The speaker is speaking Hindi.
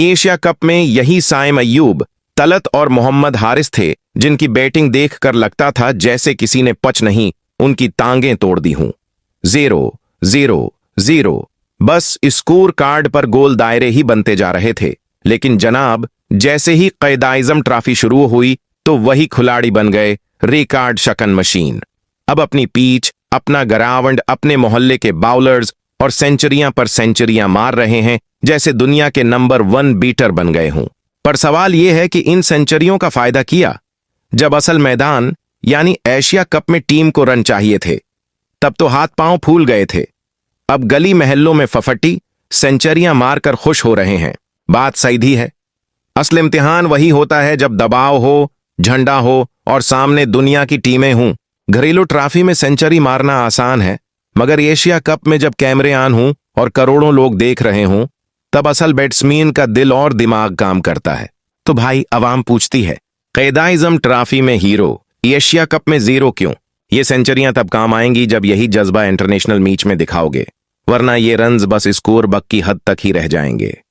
एशिया कप में यही साइम अय्यूब, तलत और मोहम्मद हारिस थे जिनकी बैटिंग देखकर लगता था जैसे किसी ने पच नहीं उनकी टांगें तोड़ दी हूं। 0-0-0 बस स्कोर कार्ड पर गोल दायरे ही बनते जा रहे थे। लेकिन जनाब, जैसे ही क़ायद-ए-आज़म ट्रॉफी शुरू हुई तो वही खिलाड़ी बन गए, रिकार्ड शकन मशीन। अब अपनी पिच, अपना ग्राउंड, अपने मोहल्ले के बाउलर्स और सेंचुरियां पर सेंचुरियां मार रहे हैं जैसे दुनिया के नंबर 1 बीटर बन गए हों। पर सवाल यह है कि इन सेंचुरियों का फायदा किया जब असल मैदान यानी एशिया कप में टीम को रन चाहिए थे, तब तो हाथ पांव फूल गए थे। अब गली महल्लों में फफटी सेंचुरियां मारकर खुश हो रहे हैं। बात सीधी है, असल इम्तिहान वही होता है जब दबाव हो, झंडा हो और सामने दुनिया की टीमें हों। घरेलू ट्रॉफी में सेंचुरी मारना आसान है, मगर एशिया कप में जब कैमरे ऑन हों और करोड़ों लोग देख रहे हों, तब असल बैट्समैन का दिल और दिमाग काम करता है। तो भाई, अवाम पूछती है, क़ायद-ए-आज़म ट्रॉफी में हीरो, एशिया कप में जीरो क्यों? ये सेंचुरियां तब काम आएंगी जब यही जज्बा इंटरनेशनल मैच में दिखाओगे, वरना ये रन्स बस स्कोर बुक की हद तक ही रह जाएंगे।